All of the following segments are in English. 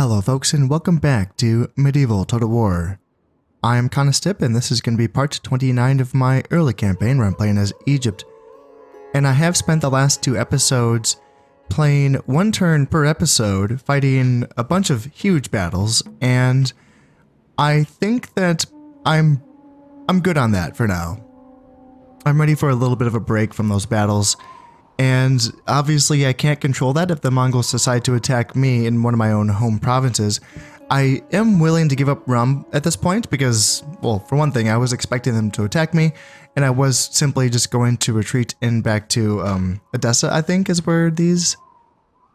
Hello folks and welcome back to Medieval Total War. I am Constip and this is going to be part 29 of my early campaign where I'm playing as Egypt. And I have spent the last two episodes playing one turn per episode, fighting a bunch of huge battles, and I think that I'm good on that for now. I'm ready for a little bit of a break from those battles. And obviously I can't control that if the Mongols decide to attack me in one of my own home provinces. I am willing to give up Rum at this point because, well, for one thing, I was expecting them to attack me, and I was simply just going to retreat in back to Edessa, I think is where these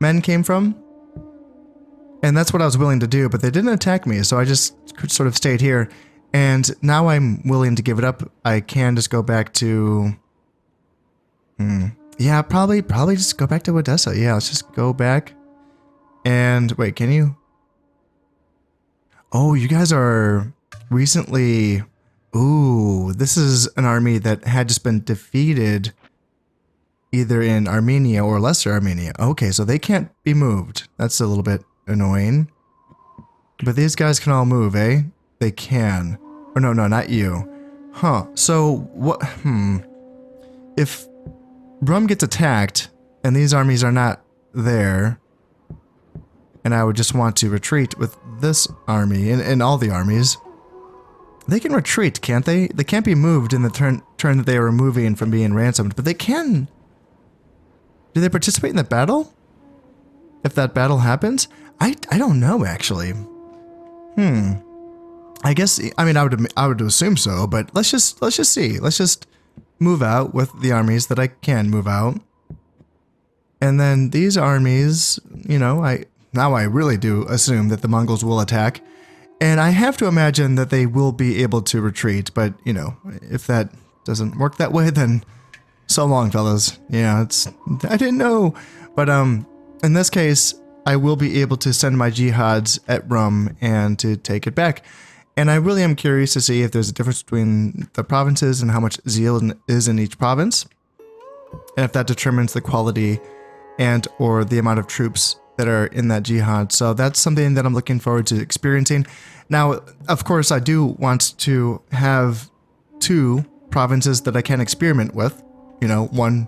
men came from. And that's what I was willing to do, but they didn't attack me, so I just sort of stayed here. And now I'm willing to give it up. I can just go back to... Yeah, probably just go back to Edessa. Yeah, let's just go back. And wait, can you? Oh, you guys are recently... Ooh, this is an army that had just been defeated either in Armenia or Lesser Armenia. Okay, so they can't be moved. That's a little bit annoying. But these guys can all move, eh? They can. Or no, not you. Huh, so what... If... Rum gets attacked, and these armies are not there, and I would just want to retreat with this army, and all the armies. They can retreat, can't they? They can't be moved in the turn that they are moving from being ransomed, but they can. Do they participate in the battle? If that battle happens? I don't know, actually. I guess, I mean, I would assume so, but let's just see. Let's just move out with the armies that I can move out. And then these armies, you know, now I really do assume that the Mongols will attack. And I have to imagine that they will be able to retreat, but, you know, if that doesn't work that way, then so long, fellas. Yeah, I didn't know. But in this case, I will be able to send my jihads at Rum and to take it back. And I really am curious to see if there's a difference between the provinces and how much zeal is in each province, and if that determines the quality and or the amount of troops that are in that jihad. So that's something that I'm looking forward to experiencing. Now, of course, I do want to have two provinces that I can experiment with. You know, one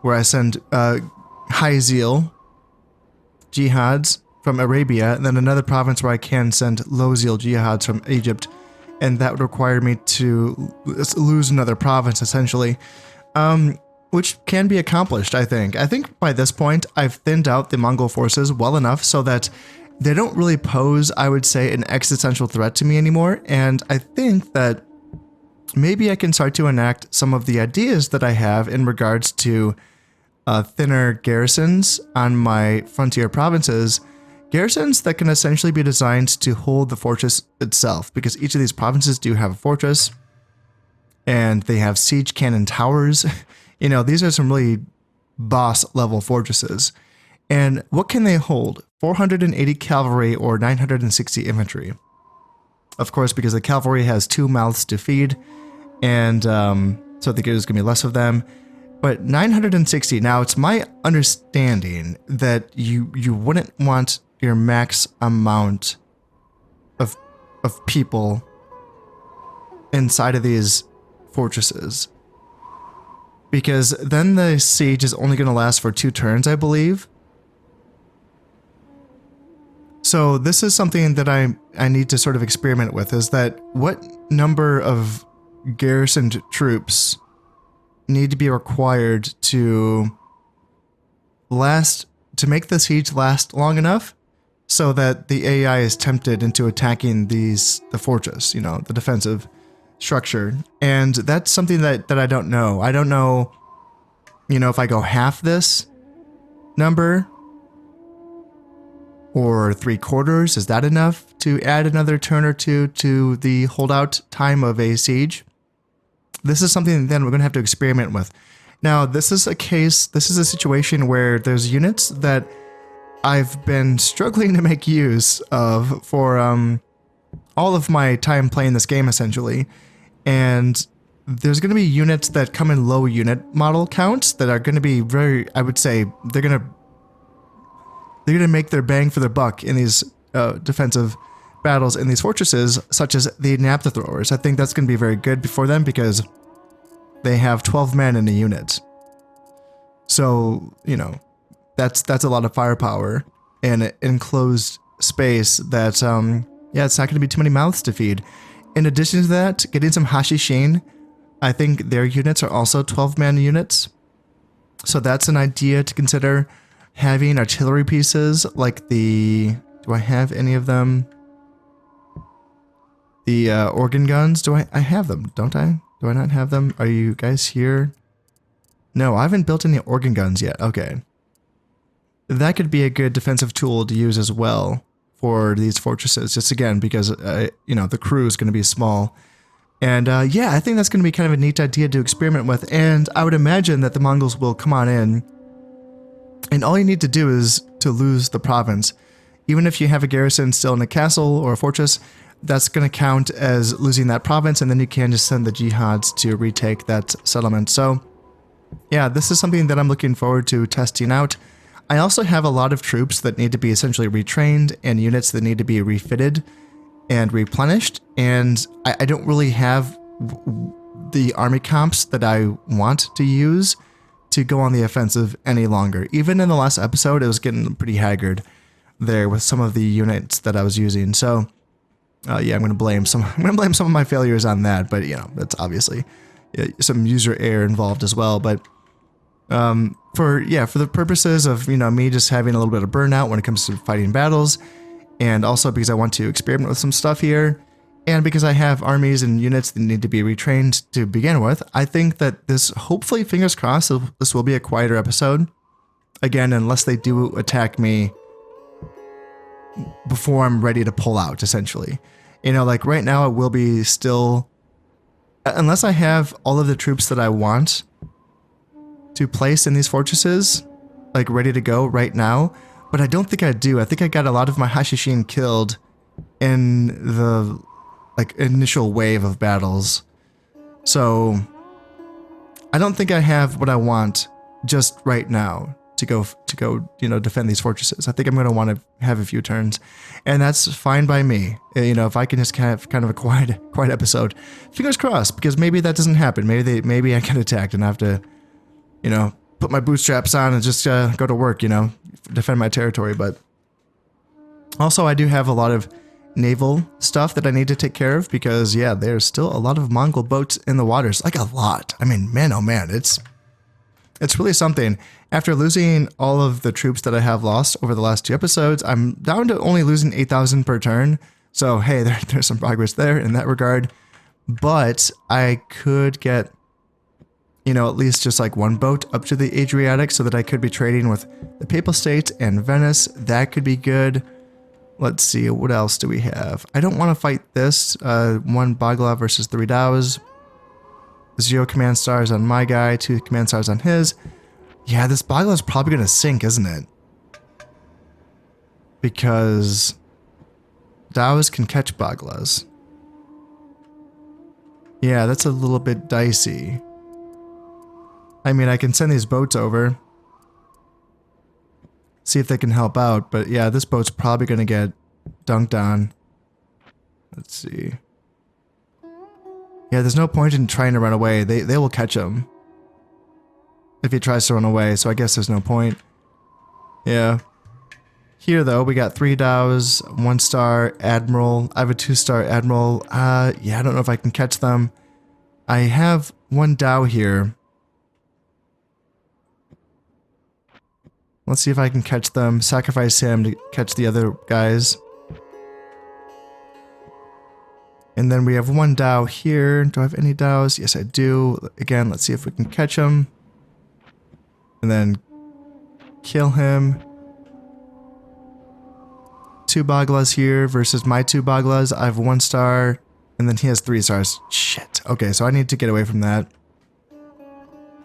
where I send high zeal jihads from Arabia, and then another province where I can send low zeal jihads from Egypt, and that would require me to lose another province essentially, which can be accomplished. I think by this point I've thinned out the Mongol forces well enough so that they don't really pose, I would say, an existential threat to me anymore, and I think that maybe I can start to enact some of the ideas that I have in regards to thinner garrisons on my frontier provinces. Garrisons that can essentially be designed to hold the fortress itself, because each of these provinces do have a fortress, and they have siege cannon towers. You know, these are some really boss level fortresses. And what can they hold? 480 cavalry or 960 infantry. Of course, because the cavalry has 2 mouths to feed, and so I think there's going to be less of them. But 960, now it's my understanding that you wouldn't want your max amount of people inside of these fortresses, because then the siege is only going to last for 2 turns, I believe. So this is something that I need to sort of experiment with, is that what number of garrisoned troops need to be required to make the siege last long enough so that the AI is tempted into attacking the fortress, you know, the defensive structure. And that's something that I don't know. I don't know, you know, if I go half this number or 3/4, is that enough to add another turn or two to the holdout time of a siege? This is something that we're going to have to experiment with. Now, this is a situation where there's units that I've been struggling to make use of for all of my time playing this game, essentially. And there's going to be units that come in low unit model counts that are going to be very, I would say, they're going to make their bang for their buck in these defensive battles in these fortresses, such as the naphtha throwers. I think that's going to be very good for them because they have 12 men in a unit. So, you know, that's a lot of firepower in an enclosed space that, yeah, it's not going to be too many mouths to feed. In addition to that, getting some Hashishin, I think their units are also 12-man units. So that's an idea to consider. Having artillery pieces like the... Do I have any of them? The organ guns, I have them, don't I? Do I not have them? Are you guys here? No, I haven't built any organ guns yet. Okay. That could be a good defensive tool to use as well for these fortresses. Just again, because, you know, the crew is going to be small. And yeah, I think that's going to be kind of a neat idea to experiment with. And I would imagine that the Mongols will come on in. And all you need to do is to lose the province. Even if you have a garrison still in a castle or a fortress, that's going to count as losing that province, and then you can just send the jihads to retake that settlement. So, yeah, this is something that I'm looking forward to testing out. I also have a lot of troops that need to be essentially retrained and units that need to be refitted and replenished, and I don't really have the army comps that I want to use to go on the offensive any longer. Even in the last episode, it was getting pretty haggard there with some of the units that I was using. So, yeah, I'm going to blame some of my failures on that, but you know, that's obviously some user error involved as well. But for the purposes of, you know, me just having a little bit of burnout when it comes to fighting battles, and also because I want to experiment with some stuff here, and because I have armies and units that need to be retrained to begin with, I think that this, hopefully, fingers crossed, this will be a quieter episode. Again, unless they do attack me before I'm ready to pull out, essentially. You know, like right now it will be still, unless I have all of the troops that I want to place in these fortresses, like ready to go right now, but I don't think I do. I think I got a lot of my Hashishin killed in the like initial wave of battles. So I don't think I have what I want just right now to go, you know, defend these fortresses. I think I'm going to want to have a few turns, and that's fine by me. You know, if I can just have kind of a quiet episode, fingers crossed, because maybe that doesn't happen. Maybe I get attacked and I have to, you know, put my bootstraps on and just go to work, you know, defend my territory. But also I do have a lot of naval stuff that I need to take care of, because yeah, there's still a lot of Mongol boats in the waters, like a lot. I mean, man, oh man, it's really something. After losing all of the troops that I have lost over the last 2 episodes, I'm down to only losing 8,000 per turn. So hey, there's some progress there in that regard. But I could get, you know, at least just like 1 boat up to the Adriatic so that I could be trading with the Papal States and Venice. That could be good. Let's see, what else do we have? I don't want to fight this. 1 Bagla versus 3 Dows. 0 command stars on my guy, 2 command stars on his. Yeah, this Bagla is probably going to sink, isn't it? Because Dows can catch Baglas. Yeah, that's a little bit dicey. I mean, I can send these boats over, see if they can help out, but yeah, this boat's probably going to get dunked on. Let's see. Yeah, there's no point in trying to run away. They will catch him if he tries to run away, so I guess there's no point. Yeah. Here, though, we got 3 Dows, 1-star Admiral. I have a 2-star Admiral. Yeah, I don't know if I can catch them. I have 1 Dow here. Let's see if I can catch them. Sacrifice him to catch the other guys. And then we have 1 Dow here. Do I have any Dows? Yes, I do. Again, let's see if we can catch him. And then kill him. 2 Baglas here versus my 2 Baglas. I have 1 star. And then he has 3 stars. Shit. Okay, so I need to get away from that.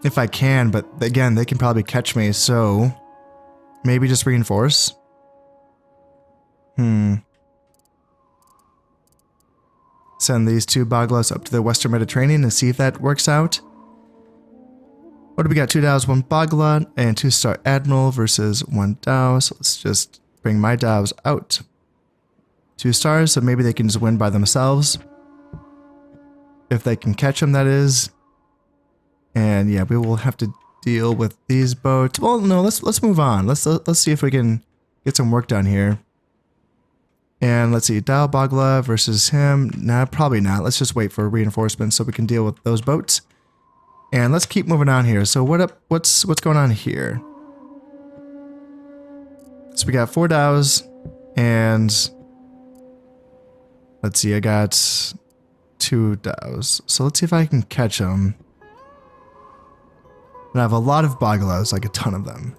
If I can, but again, they can probably catch me, so maybe just reinforce. Send these 2 Baglas up to the Western Mediterranean and see if that works out. What do we got? 2 Dows, 1 Bagla, and 2-star Admiral versus 1 Dow. So let's just bring my Dows out. 2 stars, so maybe they can just win by themselves. If they can catch them, that is. And yeah, we will have to deal with these boats. Well, no, let's move on. Let's see if we can get some work done here. And let's see, Dao Bagla versus him. Nah, probably not. Let's just wait for reinforcements so we can deal with those boats. And let's keep moving on here. So what's going on here? So we got 4 Daos, and let's see, I got 2 Daos. So let's see if I can catch them. And I have a lot of Baglas, like a ton of them.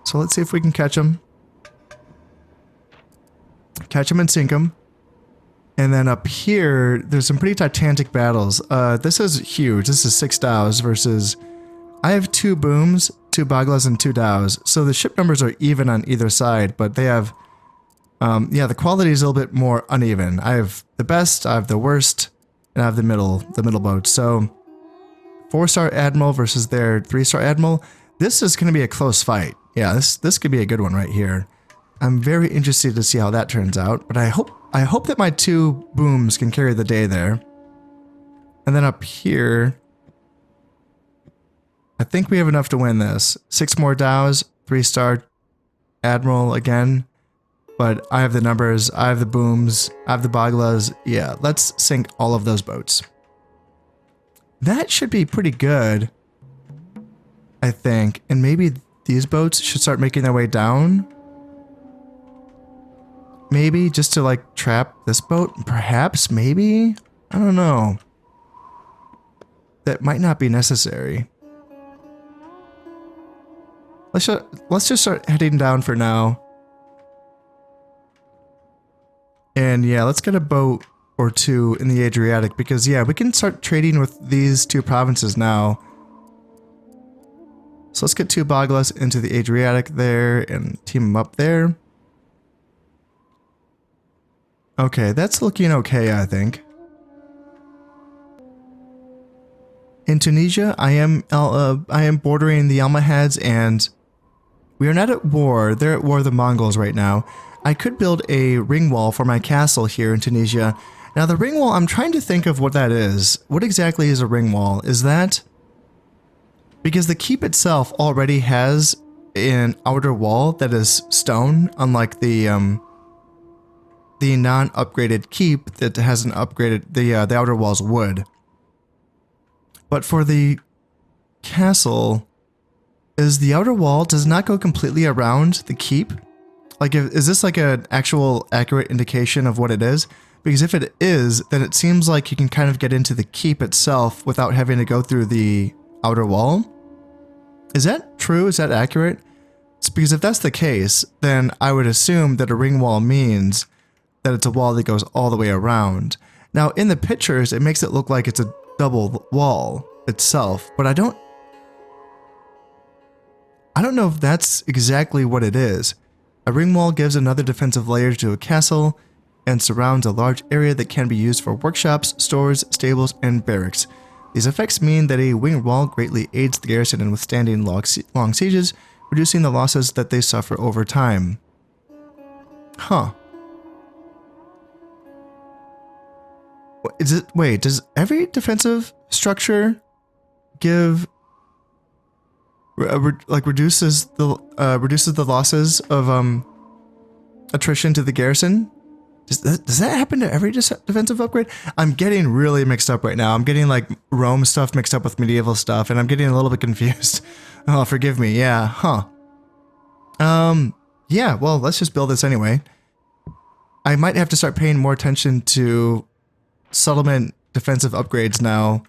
So let's see if we can catch them. Catch them and sink them. And then up here, there's some pretty titanic battles. This is huge. This is 6 Daos versus... I have 2 booms, 2 Baglas, and 2 Daos. So the ship numbers are even on either side, but they have... yeah, the quality is a little bit more uneven. I have the best, I have the worst, and I have the middle boat. So... 4-star Admiral versus their 3-star Admiral. This is going to be a close fight. Yeah, this could be a good one right here. I'm very interested to see how that turns out, but I hope that my 2 booms can carry the day there. And then up here, I think we have enough to win this. 6 more Daos, 3-star Admiral again, but I have the numbers, I have the booms, I have the Baglas. Yeah, let's sink all of those boats. That should be pretty good, I think. And maybe these boats should start making their way down. Maybe just to like trap this boat. Perhaps, maybe? I don't know. That might not be necessary. Let's just start heading down for now. And yeah, let's get a boat or 2 in the Adriatic, because yeah, we can start trading with these 2 provinces now. So let's get 2 Baglas into the Adriatic there and team them up there. Okay, that's looking okay, I think. In Tunisia, I am bordering the Almohads, and we are not at war. They're at war with the Mongols right now. I could build a ring wall for my castle here in Tunisia. Now the ring wall, I'm trying to think of what that is. What exactly is a ring wall? Is that... Because the keep itself already has an outer wall that is stone, unlike the non-upgraded keep that hasn't upgraded, the outer wall's wood. But for the castle, is the outer wall does not go completely around the keep? Like, is this like an actual accurate indication of what it is? Because if it is, then it seems like you can kind of get into the keep itself without having to go through the outer wall. Is that true? Is that accurate? It's because if that's the case, then I would assume that a ring wall means that it's a wall that goes all the way around. Now, in the pictures, it makes it look like it's a double wall itself, but I don't know if that's exactly what it is. A ring wall gives another defensive layer to a castle and surrounds a large area that can be used for workshops, stores, stables, and barracks. These effects mean that a wing wall greatly aids the garrison in withstanding long sieges, reducing the losses that they suffer over time. Huh. Wait, does every defensive structure give reduces the losses of attrition to the garrison? Does that happen to every defensive upgrade? I'm getting really mixed up right now. I'm getting like Rome stuff mixed up with medieval stuff, and I'm getting a little bit confused. Oh, forgive me. Yeah, huh. Yeah, well, let's just build this anyway. I might have to start paying more attention to settlement defensive upgrades now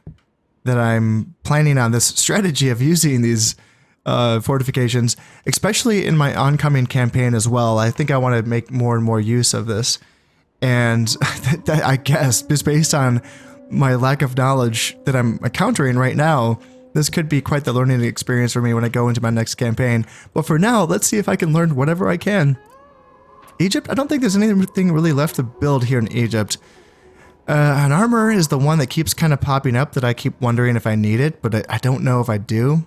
that I'm planning on this strategy of using these fortifications, especially in my oncoming campaign as well. I think I want to make more and more use of this. And I guess, just based on my lack of knowledge that I'm encountering right now, this could be quite the learning experience for me when I go into my next campaign. But for now, let's see if I can learn whatever I can. Egypt, I don't think there's anything really left to build here in Egypt. An armor is the one that keeps kind of popping up that I keep wondering if I need it, but I don't know if I do.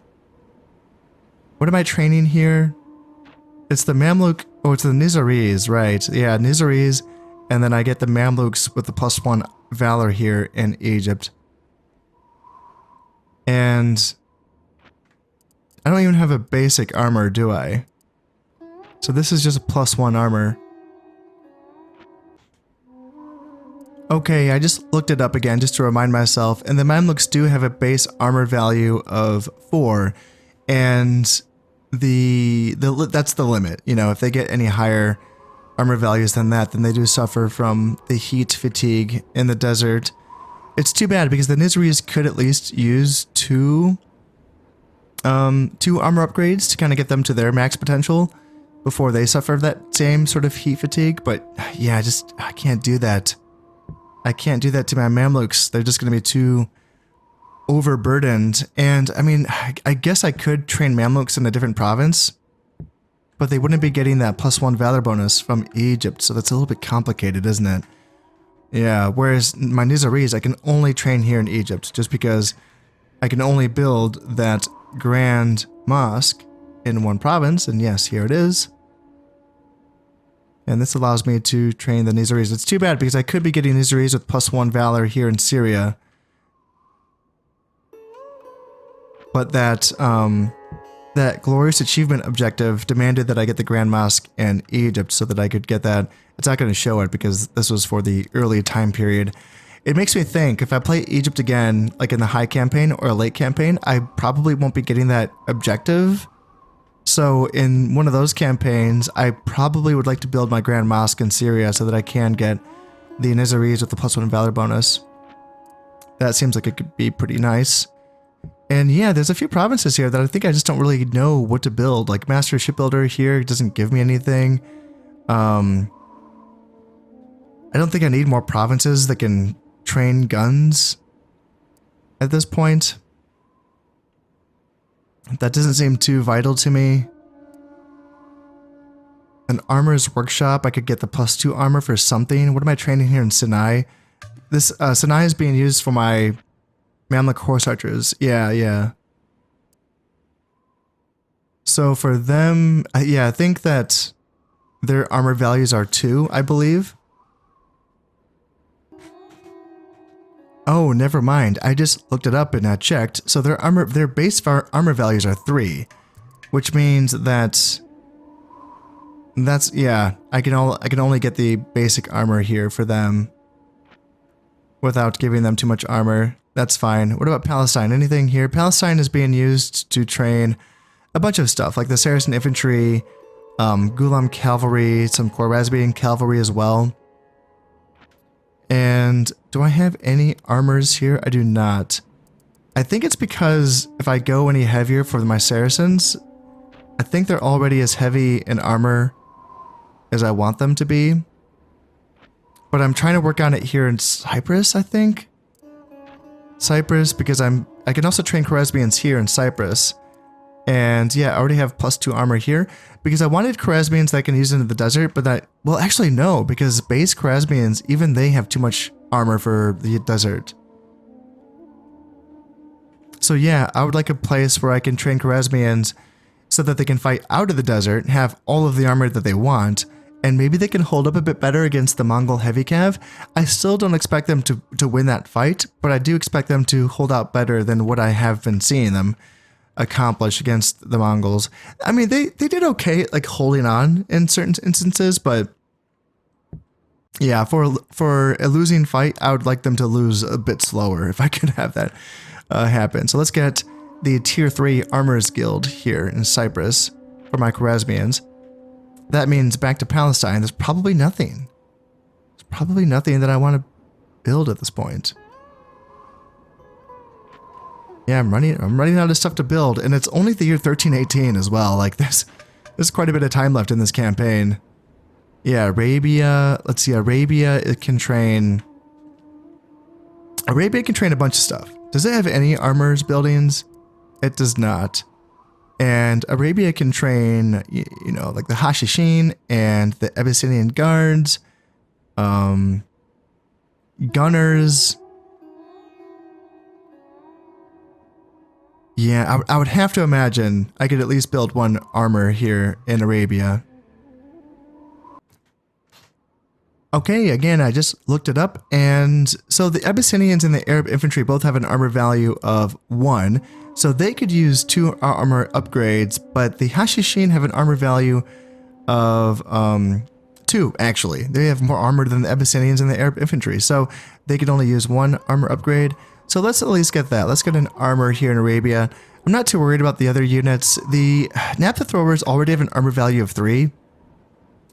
What am I training here? It's the Mamluk, oh, it's the Nizaris, right. Yeah, Nizaris, and then I get the Mamluks with the +1 Valor here in Egypt. And I don't even have a basic armor, do I? So this is just a +1 armor. Okay, I just looked it up again just to remind myself, and the Mamluks do have a base armor value of 4, and that's the limit. You know, if they get any higher armor values than that, then they do suffer from the heat fatigue in the desert. It's too bad because the Nizaris could at least use two armor upgrades to kind of get them to their max potential before they suffer that same sort of heat fatigue. But yeah, I can't do that. I can't do that to my Mamluks. They're just going to be too overburdened. And I mean, I guess I could train Mamluks in a different province, but they wouldn't be getting that +1 Valor bonus from Egypt. So that's a little bit complicated, isn't it? Yeah, whereas my Nizaris, I can only train here in Egypt just because I can only build that Grand Mosque in one province. And yes, here it is. And this allows me to train the Nizaris. It's too bad because I could be getting Nizaris with +1 Valor here in Syria. But that glorious achievement objective demanded that I get the Grand Mosque in Egypt so that I could get that. It's not going to show it because this was for the early time period. It makes me think if I play Egypt again, like in the high campaign or a late campaign, I probably won't be getting that objective. So in one of those campaigns, I probably would like to build my Grand Mosque in Syria so that I can get the Nizaris with the +1 Valor bonus. That seems like it could be pretty nice. And yeah, there's a few provinces here that I think I just don't really know what to build. Like Master Shipbuilder here doesn't give me anything. I don't think I need more provinces that can train guns at this point. That doesn't seem too vital to me. An armorer's workshop, I could get the +2 armor for something. What am I training here in Sinai? This Sinai is being used for my Mamluk horse archers. Yeah. So for them, yeah, I think that their armor values are 2, I believe. Oh, never mind. I just looked it up and I checked. So their base armor values are 3, which means that's yeah. I can only get the basic armor here for them without giving them too much armor. That's fine. What about Palestine? Anything here? Palestine is being used to train a bunch of stuff like the Saracen infantry, Ghulam cavalry, some Khwarezmian cavalry as well. And do I have any armors here? I do not. I think it's because if I go any heavier for my Saracens, I think they're already as heavy in armor as I want them to be. But I'm trying to work on it here in Cyprus, I think. Cyprus, because I can also train Khwarezmians here in Cyprus. And yeah, I already have +2 armor here because I wanted Khwarezmians that I can use into the desert, but well, actually no, because base Khwarezmians, even they have too much armor for the desert. So yeah, I would like a place where I can train Khwarezmians so that they can fight out of the desert, have all of the armor that they want, and maybe they can hold up a bit better against the Mongol heavy cav. I still don't expect them to win that fight, but I do expect them to hold out better than what I have been seeing them accomplish against the Mongols. I mean, they did okay, like holding on in certain instances, but yeah, for a losing fight, I would like them to lose a bit slower if I could have that happen. So let's get the tier 3 armorers guild here in Cyprus for my Khwarezmians. That means back to Palestine. There's probably nothing. There's probably nothing that I want to build at this point. Yeah, I'm running out of stuff to build, and it's only the year 1318 as well. Like there's quite a bit of time left in this campaign. Yeah, Arabia. Let's see, Arabia. It can train. Arabia can train a bunch of stuff. Does it have any armors buildings? It does not. And Arabia can train, you know, like the Hashishin and the Abyssinian guards, gunners. Yeah, I would have to imagine I could at least build one armor here in Arabia. Okay, again, I just looked it up, and so the Abyssinians and the Arab infantry both have an armor value of 1, so they could use 2 armor upgrades, but the Hashishin have an armor value of 2, actually. They have more armor than the Abyssinians and the Arab infantry, so they could only use 1 armor upgrade. So let's at least get that. Let's get an armor here in Arabia. I'm not too worried about the other units. The Naphtha throwers already have an armor value of 3.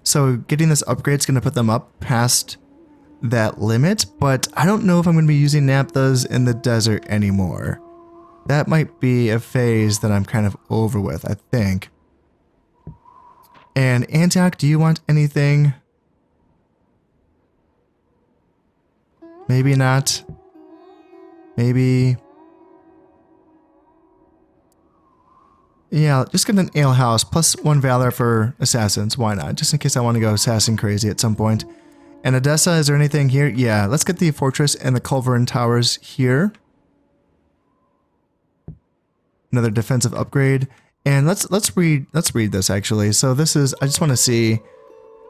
So getting this upgrade is going to put them up past that limit, but I don't know if I'm going to be using Naphthas in the desert anymore. That might be a phase that I'm kind of over with, I think. And Antioch, do you want anything? Maybe not. Maybe. Yeah, just get an ale house plus 1 valor for assassins. Why not? Just in case I want to go assassin crazy at some point. And Odessa, is there anything here? Yeah, let's get the fortress and the culverin towers here. Another defensive upgrade. And let's read this actually. So this is, I just want to see.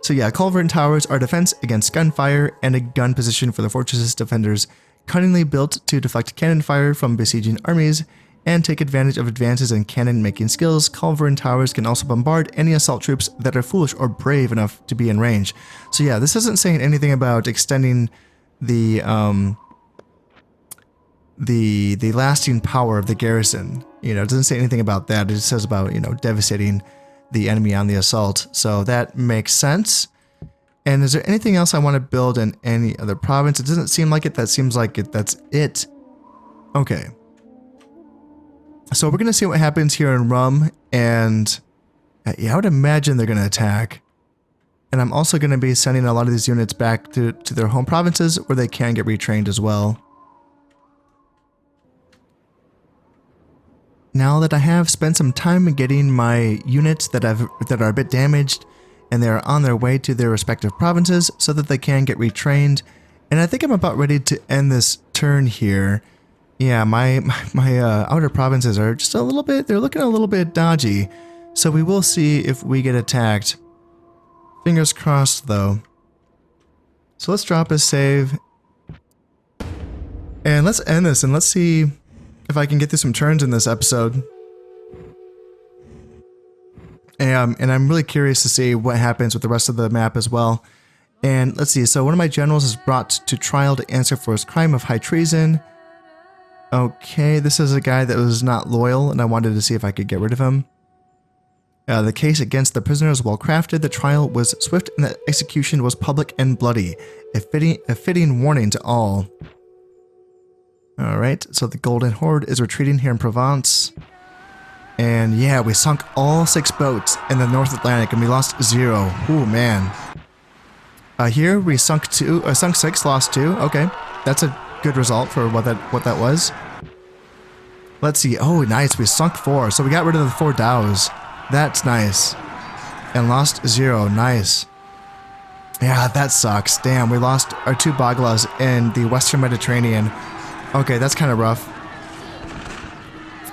So yeah, culverin towers are defense against gunfire and a gun position for the fortress's defenders, cunningly built to deflect cannon fire from besieging armies and take advantage of advances in cannon making skills. Culverin towers can also bombard any assault troops that are foolish or brave enough to be in range. So yeah, this isn't saying anything about extending the lasting power of the garrison. You know, it doesn't say anything about that. It just says about, you know, devastating the enemy on the assault. So that makes sense. And is there anything else I want to build in any other province? It doesn't seem like it. That seems like it. That's it. Okay. So we're going to see what happens here in Rum, and yeah, I would imagine they're going to attack. And I'm also going to be sending a lot of these units back to their home provinces where they can get retrained as well. Now that I have spent some time getting my units that are a bit damaged, and they are on their way to their respective provinces so that they can get retrained, and I think I'm about ready to end this turn here. Yeah, my outer provinces are just a little bit, they're looking a little bit dodgy. So we will see if we get attacked. Fingers crossed though. So let's drop a save. And let's end this and let's see if I can get through some turns in this episode. And I'm really curious to see what happens with the rest of the map as well. And let's see, so one of my generals is brought to trial to answer for his crime of high treason. Okay, this is a guy that was not loyal, and I wanted to see if I could get rid of him. The case against the prisoner is well crafted, the trial was swift, and the execution was public and bloody. A fitting warning to all. Alright, so the Golden Horde is retreating here in Provence. And yeah, we sunk all 6 boats in the North Atlantic, and we lost 0. Ooh, man. Here we sunk 6, lost 2. Okay, that's a good result for what that was. Let's see. Oh, nice. We sunk 4. So we got rid of the 4 dhows. That's nice. And lost 0. Nice. Yeah, that sucks. Damn, we lost our 2 Baglas in the Western Mediterranean. Okay, that's kind of rough.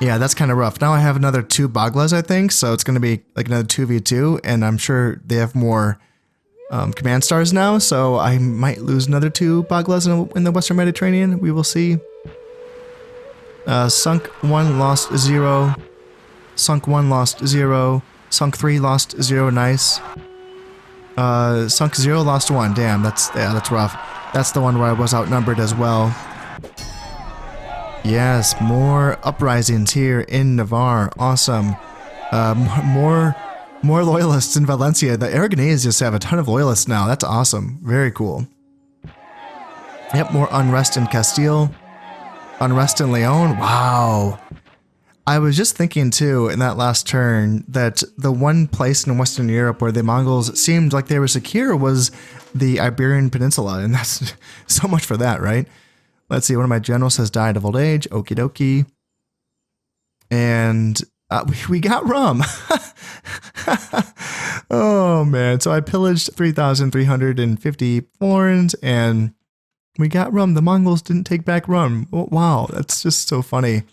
Yeah, that's kind of rough. Now I have another 2 Baglas, I think. So it's going to be like another 2v2. And I'm sure they have more command stars now, so I might lose another 2 Baglas in the Western Mediterranean. We will see. Sunk 1, lost 0. Sunk 1, lost 0. Sunk 3, lost 0. Nice. Sunk 0, lost 1. Damn, that's rough. That's the one where I was outnumbered as well. Yes, more uprisings here in Navarre. Awesome. More loyalists in Valencia. The Aragonese just have a ton of loyalists now. That's awesome. Very cool. Yep, more unrest in Castile. Unrest in Leon. Wow. I was just thinking too in that last turn that the one place in Western Europe where the Mongols seemed like they were secure was the Iberian Peninsula. And that's so much for that, right? Let's see. One of my generals has died of old age. Okie dokie. And we got rum. Oh man, so I pillaged 3,350 florins and we got rum. The Mongols didn't take back rum. Oh, wow, that's just so funny.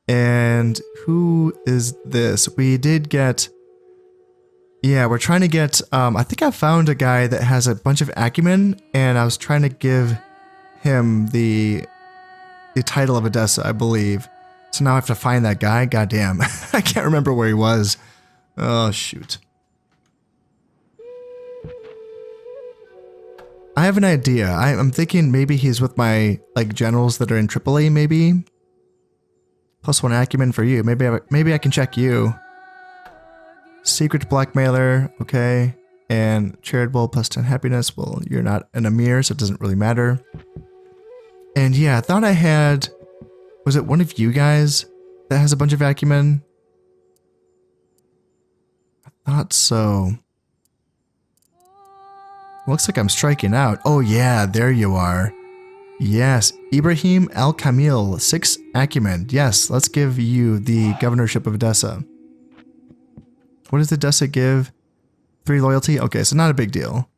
And who is this? We did get Yeah, we're trying to get, I think I found a guy that has a bunch of acumen, and I was trying to give him the title of Odessa, I believe. So now I have to find that guy. Goddamn. I can't remember where he was. Oh, shoot. I have an idea. I'm thinking maybe he's with my, like, generals that are in Tripoli, maybe. +1 acumen for you. Maybe I can check you. Secret blackmailer, okay. And charitable +10 happiness. Well, you're not an emir, so it doesn't really matter. And yeah, I thought I had... Was it one of you guys that has a bunch of acumen? I thought so. Looks like I'm striking out. Oh yeah, there you are. Yes, Ibrahim Al-Kamil, 6 acumen. Yes, let's give you the governorship of Odessa. What does Odessa give? 3 loyalty? Okay, so not a big deal.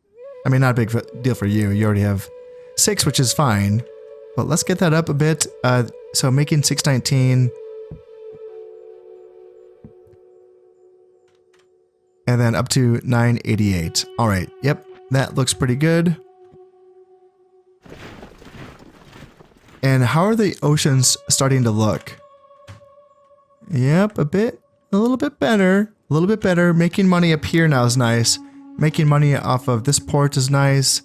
I mean, not a big deal for you. You already have 6, which is fine. But let's get that up a bit. So making 619. And then up to 988. All right, yep, that looks pretty good. And how are the oceans starting to look? Yep, a little bit better. A little bit better. Making money up here now is nice. Making money off of this port is nice.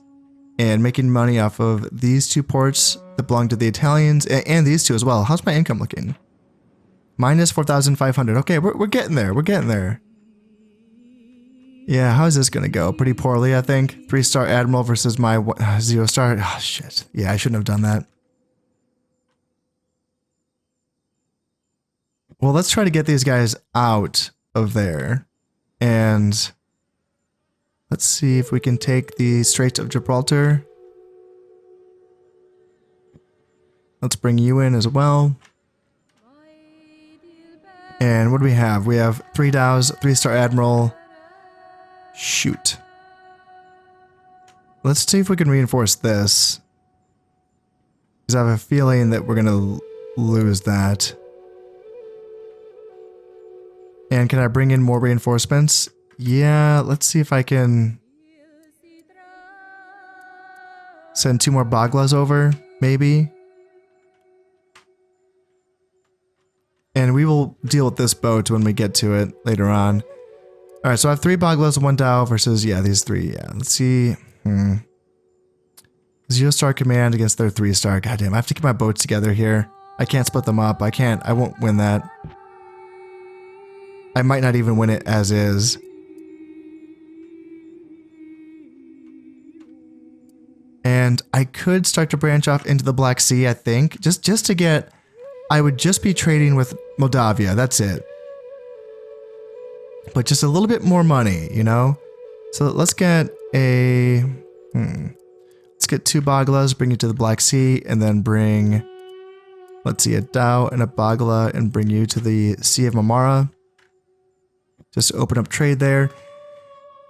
And making money off of these 2 ports that belong to the Italians. And these 2 as well. How's my income looking? Minus 4,500. Okay, we're getting there. We're getting there. Yeah, how's this going to go? Pretty poorly, I think. 3-star admiral versus my 0-star. Oh, shit. Yeah, I shouldn't have done that. Well, let's try to get these guys out of there. And let's see if we can take the Strait of Gibraltar. Let's bring you in as well. And what do we have? We have 3 dows, 3-star admiral. Shoot. Let's see if we can reinforce this. Because I have a feeling that we're going to lose that. And can I bring in more reinforcements? Yeah, let's see if I can send 2 more Baglas over, maybe. And we will deal with this boat when we get to it later on. Alright, so I have 3 Baglas and 1 Dao versus, yeah, these 3, yeah. Let's see. 0-star command against their 3-star. Goddamn, I have to keep my boats together here. I can't split them up. I won't win that. I might not even win it as is. And I could start to branch off into the Black Sea, I think. Just to get... I would just be trading with Moldavia, that's it. But just a little bit more money, you know? So let's get a... Let's get 2 Baglas, bring you to the Black Sea, and then bring... Let's see, a Dao and a Bagla, and bring you to the Sea of Marmara. Just open up trade there.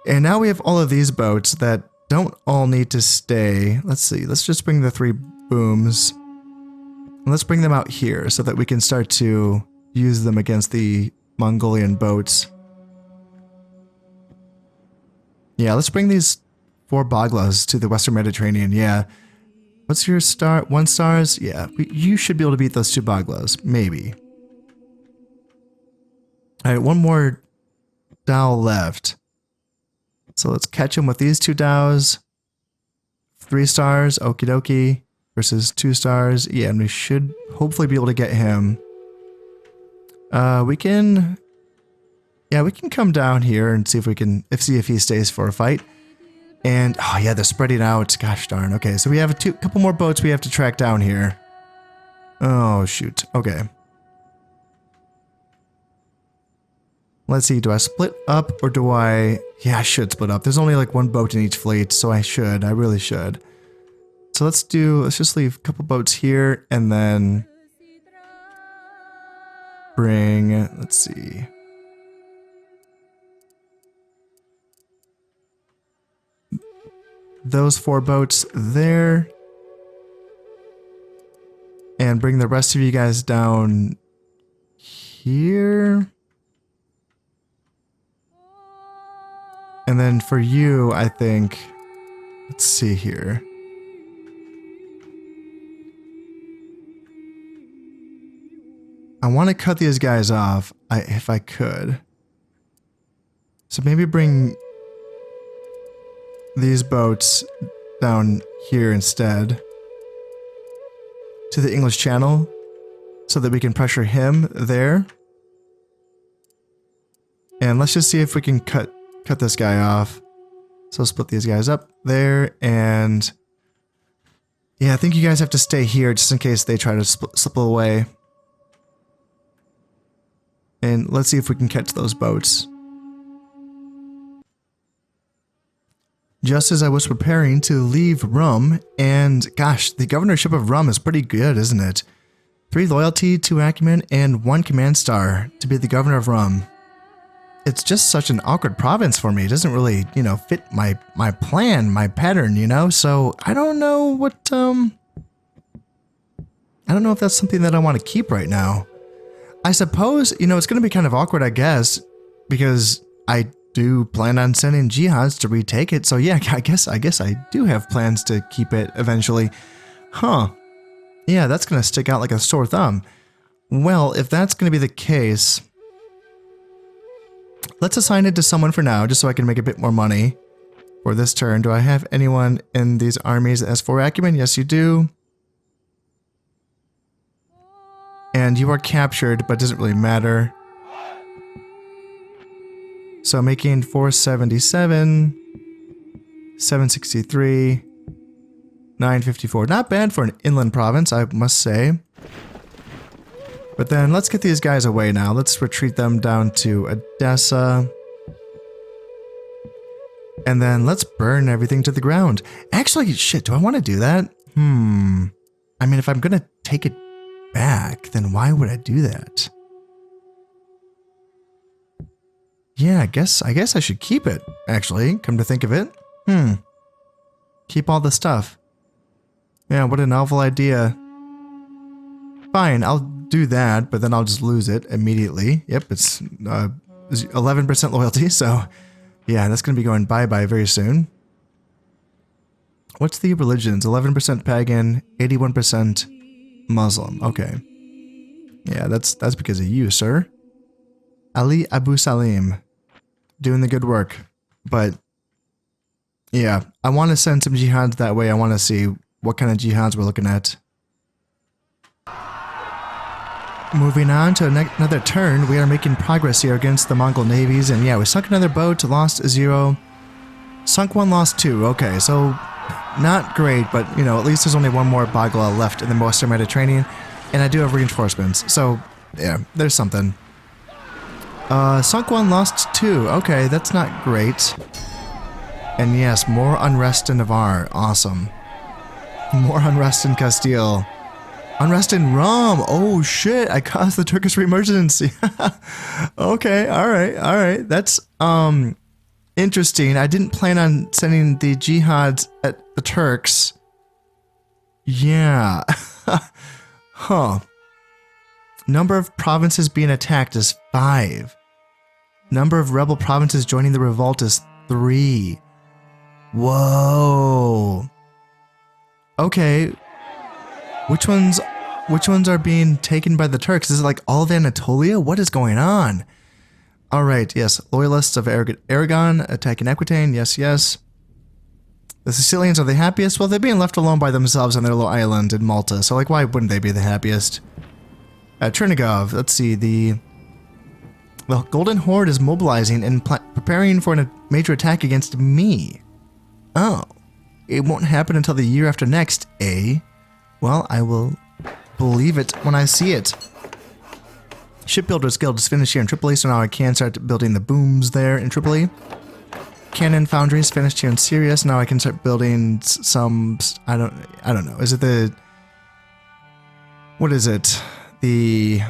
And now we have all of these boats that don't all need to stay. Let's see. Let's just bring the 3 booms. And let's bring them out here so that we can start to use them against the Mongolian boats. Yeah, let's bring these 4 Baglas to the Western Mediterranean. Yeah. What's your star? 1 stars? Yeah. You should be able to beat those 2 Baglas. Maybe. All right, 1 more Dao left. So let's catch him with these 2 Daos. 3 stars, okie dokie, versus 2 stars. Yeah, and we should hopefully be able to get him. We can come down here and see if we can, see if he stays for a fight. And, oh yeah, they're spreading out. Gosh darn. Okay, so we have a couple more boats we have to track down here. Oh, shoot. Okay. Let's see, do I split up or do I... Yeah, I should split up. There's only like 1 boat in each fleet, so I really should. So let's just leave a couple boats here and then bring, let's see. Those 4 boats there. And bring the rest of you guys down here. And then for you, I think, let's see here. I want to cut these guys off, if I could. So maybe bring these boats down here instead to the English Channel so that we can pressure him there. And let's just see if we can cut this guy off. So split these guys up there, and yeah, I think you guys have to stay here just in case they try to slip away. And let's see if we can catch those boats. Just as I was preparing to leave Rum, and gosh, the governorship of Rum is pretty good, isn't it? 3 loyalty, 2 acumen, and 1 command star to be the governor of Rum. It's just such an awkward province for me. It doesn't really, you know, fit my plan, my pattern, you know? So I don't know what, I don't know if that's something that I want to keep right now. I suppose, you know, it's going to be kind of awkward, I guess, because I do plan on sending jihads to retake it. So yeah, I guess I do have plans to keep it eventually. Huh. Yeah, that's going to stick out like a sore thumb. Well, if that's going to be the case, let's assign it to someone for now, just so I can make a bit more money for this turn. Do I have anyone in these armies that has 4 acumen? Yes, you do. And you are captured, but it doesn't really matter. So making 477, 763, 954. Not bad for an inland province, I must say. But then let's get these guys away now. Let's retreat them down to Edessa. And then let's burn everything to the ground. Actually, shit, do I want to do that? I mean, if I'm going to take it back, then why would I do that? Yeah, I guess I should keep it, actually, come to think of it. Keep all the stuff. Yeah, what a novel idea. Fine, I'll do that, but then I'll just lose it immediately. Yep, it's 11% loyalty, so yeah, that's going to be going bye-bye very soon. What's the religions? 11% pagan, 81% Muslim. Okay. Yeah, that's because of you, sir. Ali Abu Salim. Doing the good work. But yeah, I want to send some jihads that way. I want to see what kind of jihads we're looking at. Moving on to another turn, we are making progress here against the Mongol navies. And yeah, we sunk another boat, lost 0. Sunk 1, lost 2. Okay, so not great, but you know, at least there's only 1 more Bagla left in the Western Mediterranean. And I do have reinforcements, so yeah, there's something. Sunk 1, lost 2. Okay, that's not great. And yes, more unrest in Navarre. Awesome. More unrest in Castile. Unrest in Rum. Oh shit, I caused the Turkish re-emergency. Okay, alright. That's, interesting. I didn't plan on sending the jihads at the Turks. Yeah. Huh. Number of provinces being attacked is 5. Number of rebel provinces joining the revolt is 3. Whoa. Okay. Which ones are being taken by the Turks? Is it like all of Anatolia? What is going on? Alright, yes. Loyalists of Aragon attacking Aquitaine. Yes. The Sicilians are the happiest? Well, they're being left alone by themselves on their little island in Malta, so like why wouldn't they be the happiest? Chernigov, let's see, the Golden Horde is mobilizing and preparing for a major attack against me. Oh, it won't happen until the year after next, eh? Well, I will believe it when I see it. Shipbuilders Guild is finished here in Tripoli, so now I can start building the booms there in Tripoli. Cannon Foundry is finished here in Syria, so now I can start building some, I don't know, is it the, what is it? The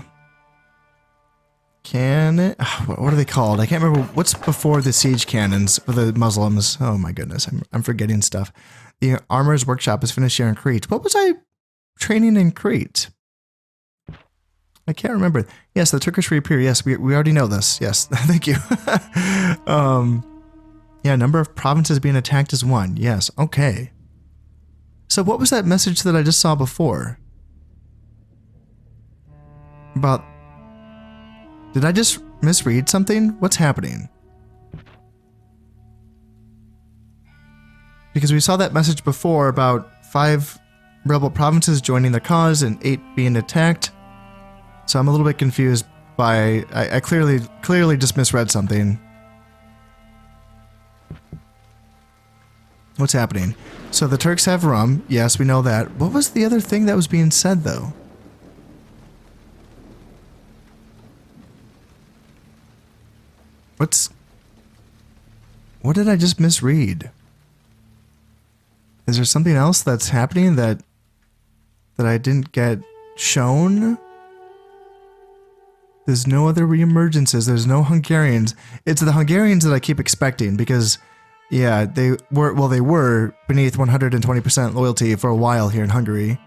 cannon, what are they called? I can't remember what's before the siege cannons for the Muslims. Oh my goodness, I'm forgetting stuff. The Armorer's Workshop is finished here in Crete. What was I training in Crete? I can't remember. Yes, the Turkish reappear. Yes, we already know this. Yes, thank you. Yeah, number of provinces being attacked is 1. Yes, okay. So what was that message that I just saw before? About... Did I just misread something? What's happening? Because we saw that message before about 5 rebel provinces joining the cause and 8 being attacked. So I'm a little bit confused by... I clearly just misread something. What's happening? So the Turks have rum. Yes, we know that. What was the other thing that was being said, though? What did I just misread? Is there something else that's happening that I didn't get shown? There's no other reemergences. There's no Hungarians. It's the Hungarians that I keep expecting because, yeah, they were beneath 120% loyalty for a while here in Hungary.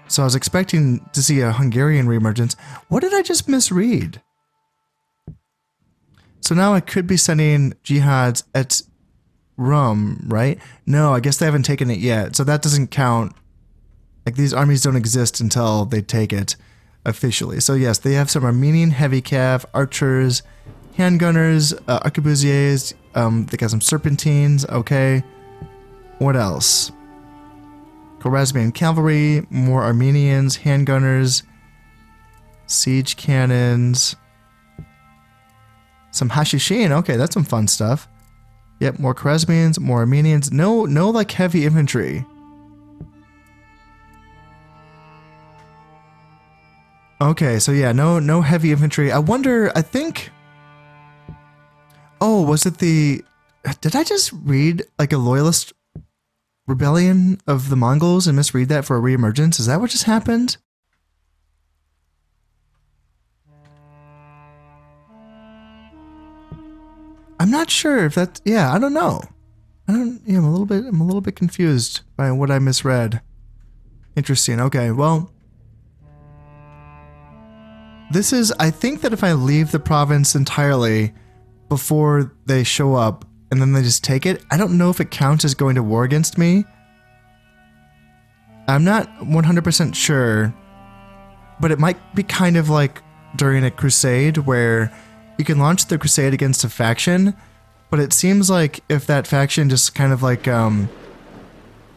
So I was expecting to see a Hungarian reemergence. What did I just misread? So now I could be sending jihads at Rum, right? No, I guess they haven't taken it yet. So that doesn't count. Like, these armies don't exist until they take it officially. So yes, they have some Armenian heavy cav, archers, handgunners, arquebusiers, they got some serpentines, okay. What else? Khwarezmian cavalry, more Armenians, handgunners, siege cannons, some Hashishin, okay, that's some fun stuff. Yep, more Khwarezmians, more Armenians, no like heavy infantry. Okay, so yeah, no heavy infantry. I wonder, I think... Oh, was it the... Did I just read like a loyalist rebellion of the Mongols and misread that for a reemergence? Is that what just happened? I'm not sure if that... Yeah, I don't know. I'm a little bit confused by what I misread. Interesting. Okay, well... This is... I think that if I leave the province entirely before they show up and then they just take it, I don't know if it counts as going to war against me. I'm not 100% sure, but it might be kind of like during a crusade where you can launch the crusade against a faction, but it seems like if that faction just kind of like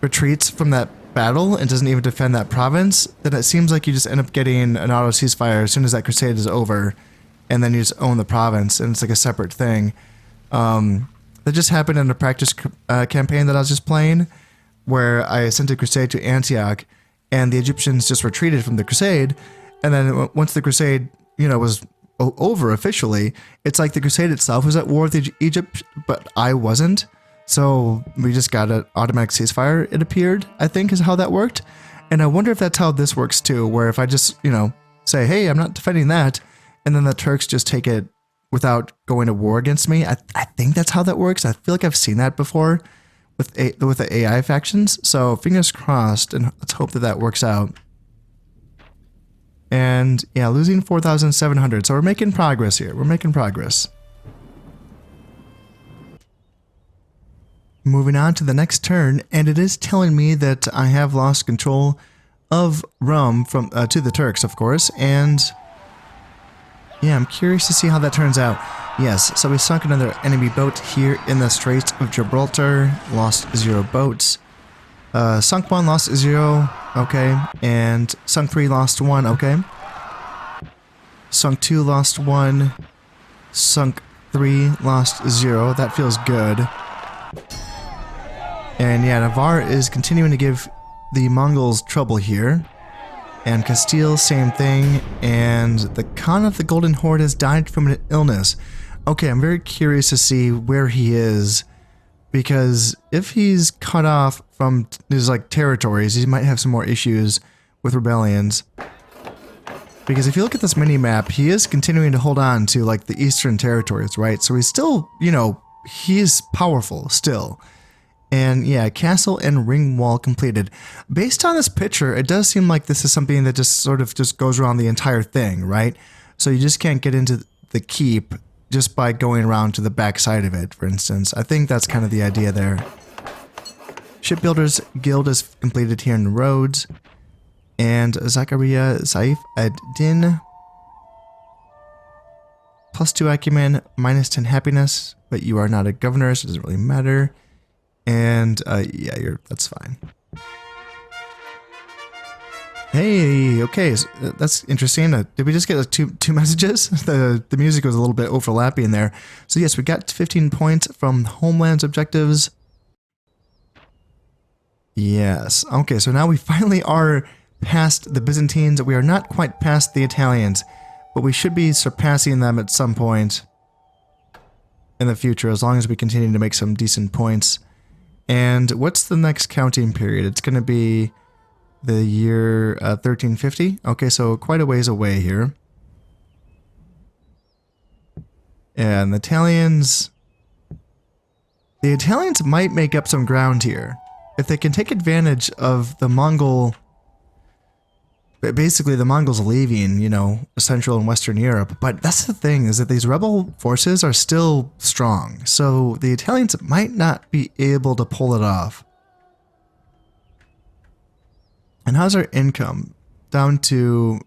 retreats from that battle and doesn't even defend that province, then it seems like you just end up getting an auto ceasefire as soon as that crusade is over, and then you just own the province, and it's like a separate thing. That just happened in a practice campaign that I was just playing, where I sent a crusade to Antioch, and the Egyptians just retreated from the crusade, and then once the crusade, was over officially, it's like the crusade itself was at war with Egypt, but I wasn't. So we just got an automatic ceasefire, it appeared, I think is how that worked. And I wonder if that's how this works too, where if I just, say, hey, I'm not defending that, and then the Turks just take it without going to war against me. I think that's how that works. I feel like I've seen that before with the AI factions. So fingers crossed, and let's hope that that works out. And yeah, losing 4,700. So we're making progress here. We're making progress. Moving on to the next turn, and it is telling me that I have lost control of Rum from to the Turks, of course, and yeah, I'm curious to see how that turns out. Yes, so we sunk another enemy boat here in the Straits of Gibraltar, lost 0 boats. Sunk 1, lost 0, okay, and sunk 3, lost 1, okay. Sunk 2, lost 1, sunk 3, lost 0, that feels good. And yeah, Navarre is continuing to give the Mongols trouble here. And Castile, same thing. And the Khan of the Golden Horde has died from an illness. Okay, I'm very curious to see where he is. Because if he's cut off from his territories, he might have some more issues with rebellions. Because if you look at this mini-map, he is continuing to hold on to the eastern territories, right? So he's still, he is powerful still. And yeah, castle and ring wall completed. Based on this picture, it does seem like this is something that just sort of goes around the entire thing, right? So you just can't get into the keep just by going around to the back side of it, for instance. I think that's kind of the idea there. Shipbuilders Guild is completed here in Rhodes. And Zakaria Saif ad-Din. +2 acumen, -10 happiness, but you are not a governor, so it doesn't really matter. And yeah, that's fine. Hey, okay, so that's interesting. Did we just get two messages? The music was a little bit overlapping there. So yes, we got 15 points from Homeland's objectives. Yes, okay, so now we finally are past the Byzantines. We are not quite past the Italians, but we should be surpassing them at some point in the future, as long as we continue to make some decent points. And what's the next counting period? It's going to be the year 1350. Okay, so quite a ways away here. And the Italians might make up some ground here. If they can take advantage of the Mongol, basically the Mongols leaving, you know, Central and Western Europe. But that's the thing, is that these rebel forces are still strong. So the Italians might not be able to pull it off. And how's our income? Down to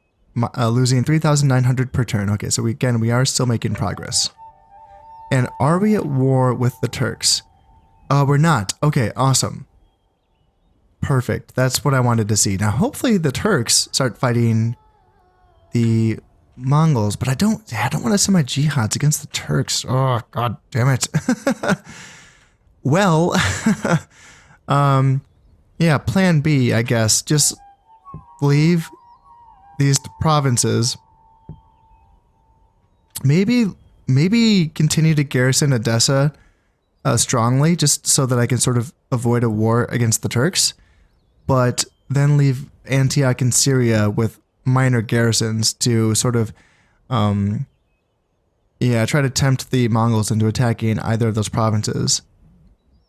losing 3,900 per turn. Okay, so we are still making progress. And are we at war with the Turks? We're not. Okay, awesome. Perfect. That's what I wanted to see. Now, hopefully the Turks start fighting the Mongols, but I don't want to send my jihads against the Turks. Oh, god damn it. Well, yeah, plan B, I guess. Just leave these provinces. Maybe continue to garrison Edessa strongly, just so that I can sort of avoid a war against the Turks. But then leave Antioch and Syria with minor garrisons to sort of, yeah, try to tempt the Mongols into attacking either of those provinces.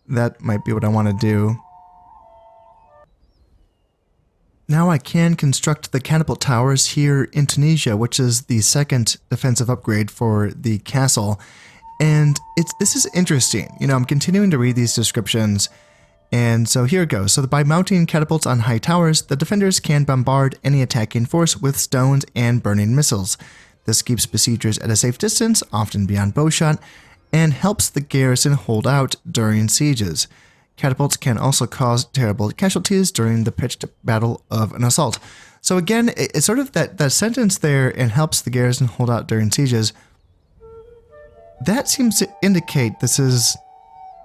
That might be what I want to do. Now I can construct the catapult towers here in Tunisia, which is the second defensive upgrade for the castle. And this is interesting. You know, I'm continuing to read these descriptions. And so here it goes. So by mounting catapults on high towers, the defenders can bombard any attacking force with stones and burning missiles. This keeps besiegers at a safe distance, often beyond bowshot, and helps the garrison hold out during sieges. Catapults can also cause terrible casualties during the pitched battle of an assault. So again, it's sort of that sentence there, and helps the garrison hold out during sieges. That seems to indicate this is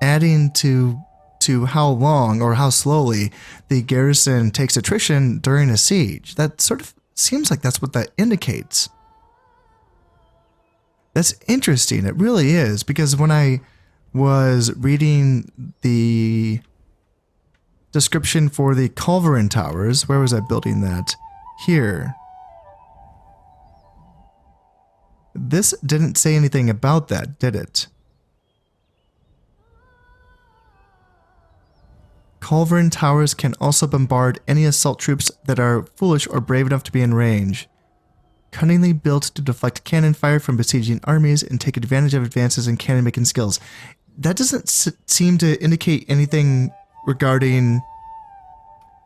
adding to how long or how slowly the garrison takes attrition during a siege. That sort of seems like that's what that indicates. That's interesting. It really is, because when I was reading the description for the Culverin Towers, where was I building that? Here. This didn't say anything about that, did it? Culverin Towers can also bombard any assault troops that are foolish or brave enough to be in range. Cunningly built to deflect cannon fire from besieging armies and take advantage of advances in cannon making skills. That doesn't seem to indicate anything regarding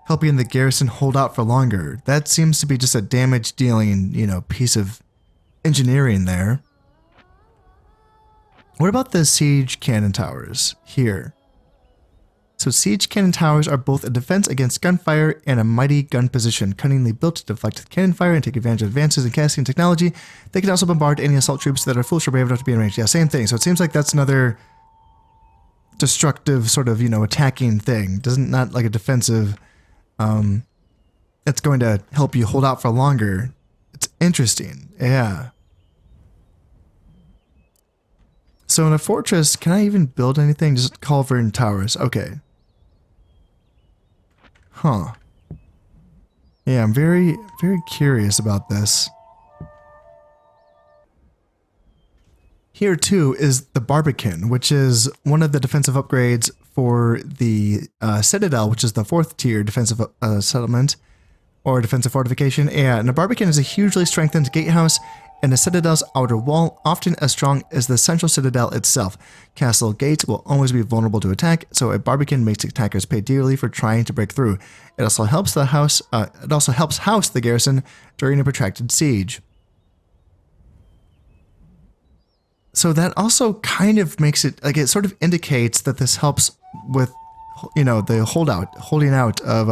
helping the garrison hold out for longer. That seems to be just a damage dealing, you know, piece of engineering there. What about the siege cannon towers here? So siege cannon towers are both a defense against gunfire and a mighty gun position, cunningly built to deflect cannon fire and take advantage of advances in casting technology. They can also bombard any assault troops that are foolish or brave enough to be in range. Yeah, same thing. So it seems like that's another destructive sort of, you know, attacking thing. Not like a defensive, it's going to help you hold out for longer. It's interesting. Yeah. So in a fortress, can I even build anything? Just culverin towers. Okay. Huh. Yeah, I'm very, very curious about this. Here too is the Barbican, which is one of the defensive upgrades for the Citadel, which is the 4th tier defensive settlement or defensive fortification. Yeah, and the Barbican is a hugely strengthened gatehouse and the citadel's outer wall often as strong as the central citadel itself. Castle gates will always be vulnerable to attack, so a barbican makes attackers pay dearly for trying to break through. It also helps house the garrison during a protracted siege. So that also kind of makes it, like, it sort of indicates that this helps with, you know, the holding out of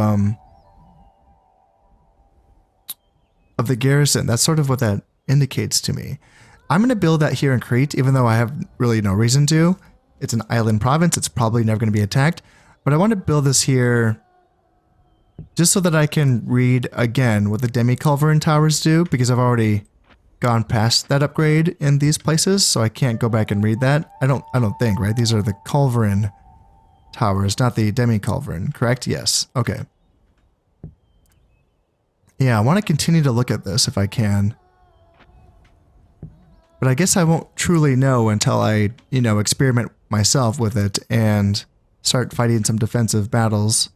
the garrison. That's sort of what that indicates to me. I'm going to build that here in Crete, even though I have really no reason to. It's an island province. It's probably never going to be attacked. But I want to build this here just so that I can read again what the demi-culverin towers do, because I've already gone past that upgrade in these places, so I can't go back and read that. I don't think, right? These are the culverin towers, not the demi-culverin, correct? Yes. Okay. Yeah, I want to continue to look at this if I can. But I guess I won't truly know until I, you know, experiment myself with it and start fighting some defensive battles.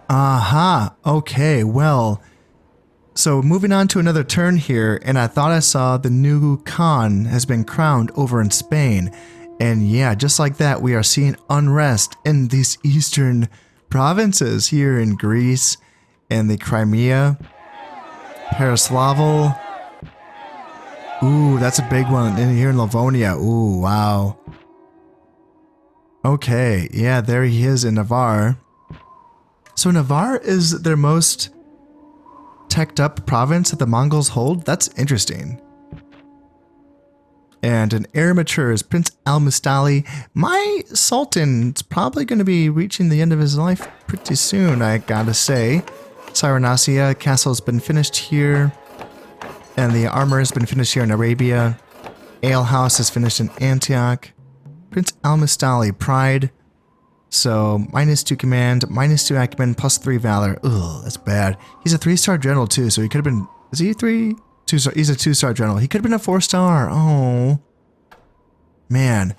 Aha, okay, well, so moving on to another turn here, and I thought I saw the new Khan has been crowned over in Spain. And yeah, just like that, we are seeing unrest in these eastern provinces here in Greece and the Crimea, Pereslaval. Ooh, that's a big one in here in Livonia. Ooh, wow. Okay, yeah, there he is in Navarre. So Navarre is their most teched up province that the Mongols hold? That's interesting. And an heir matures, Prince Al-Mustali. My Sultan's probably going to be reaching the end of his life pretty soon, I gotta say. Cyrenaica Castle's been finished here. And the armor has been finished here in Arabia. Ale House is finished in Antioch. Prince Al-Mustali, Pride. So, -2 command, -2 acumen, +3 valor. Ugh, that's bad. He's a 3-star general too, so he could have been... Is he 2-star? He's a 2-star general. He could have been a 4-star. Oh. Man.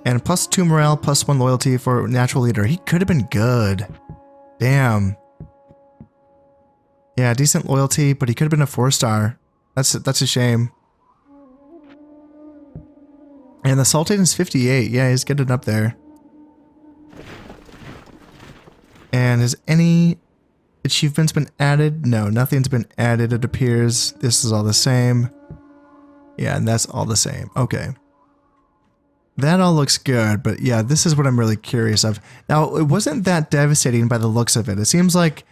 And +2 morale, +1 loyalty for natural leader. He could have been good. Damn. Yeah, decent loyalty, but he could have been a 4-star. That's a shame. And the Sultan is 58. Yeah, he's getting up there. And has any achievements been added? No, nothing's been added, it appears. This is all the same. Yeah, and that's all the same. Okay. That all looks good, but yeah, this is what I'm really curious of. Now, it wasn't that devastating by the looks of it. It seems like,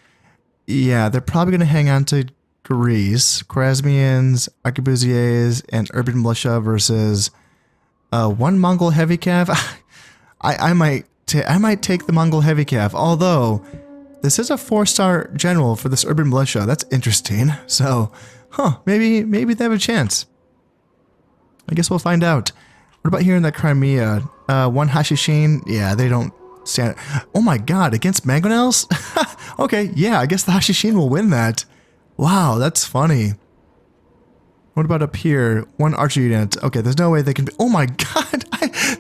yeah, they're probably going to hang on to Greece, Khwarezmians, arquebusiers, and urban militia versus one Mongol heavy cav. I might take the Mongol heavy cav, although this is a 4-star general for this urban militia. That's interesting. So, maybe they have a chance. I guess we'll find out. What about here in the Crimea? One Hashishin? Yeah, they don't stand. Oh my god, against Mangonels? Okay, yeah, I guess the Hashishin will win that. Wow, that's funny. What about up here? One archer unit. Okay, there's no way they can be. Oh my god,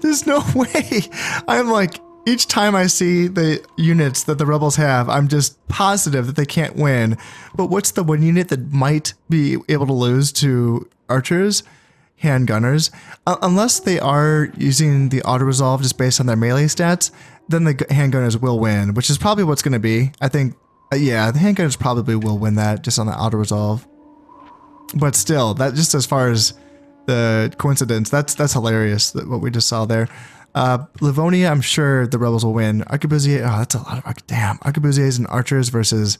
there's no way. I'm like, each time I see the units that the rebels have, I'm just positive that they can't win. But what's the one unit that might be able to lose to archers? Handgunners. Unless they are using the auto-resolve just based on their melee stats, then the handgunners will win, which is probably what's going to be. I think, yeah, the handgunners probably will win that just on the auto-resolve. But still, that just as far as the coincidence, that's hilarious, what we just saw there. Livonia, I'm sure the rebels will win. Arquebusier, oh, that's a lot of, damn. Arquebusiers and archers versus,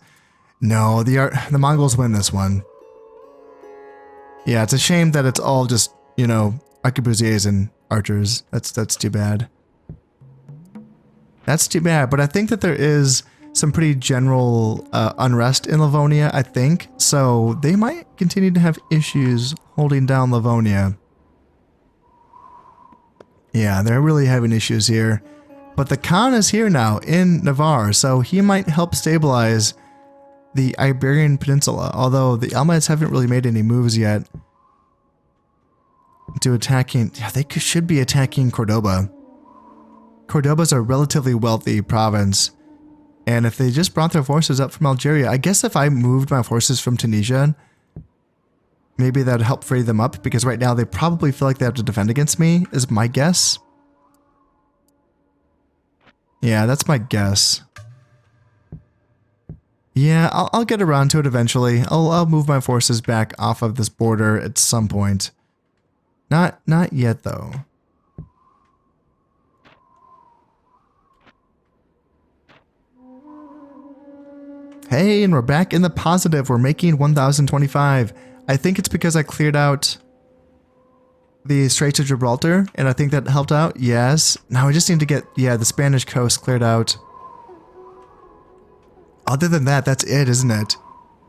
no, the Mongols win this one. Yeah, it's a shame that it's all just, you know, arquebusiers and archers. That's too bad. That's too bad, but I think that there is some pretty general unrest in Livonia, I think. So they might continue to have issues holding down Livonia. Yeah, they're really having issues here. But the Khan is here now in Navarre, so he might help stabilize the Iberian Peninsula, although the Allies haven't really made any moves yet to attacking. Yeah, they should be attacking Cordoba. Cordoba's a relatively wealthy province, And if they just brought their forces up from Algeria, I guess if I moved my forces from Tunisia, maybe that would help free them up, because right now they probably feel like they have to defend against me, is my guess. Yeah, that's my guess. Yeah, I'll get around to it eventually. I'll move my forces back off of this border at some point. Not yet though. Hey, and we're back in the positive. We're making 1,025. I think it's because I cleared out the Straits of Gibraltar, and I think that helped out. Yes. Now we just need to get, yeah, the Spanish coast cleared out. Other than that, that's it, isn't it?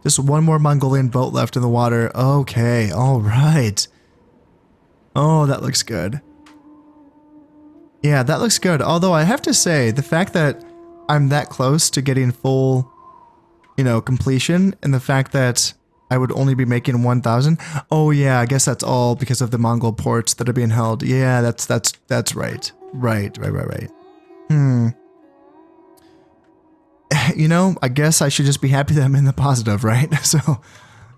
Just one more Mongolian boat left in the water. Okay, all right. Oh, that looks good. Yeah, that looks good. Although I have to say, the fact that I'm that close to getting full, you know, completion, and the fact that I would only be making 1,000. Oh yeah, I guess that's all because of the Mongol ports that are being held. Yeah, that's right. Right. You know, I guess I should just be happy that I'm in the positive, right? So,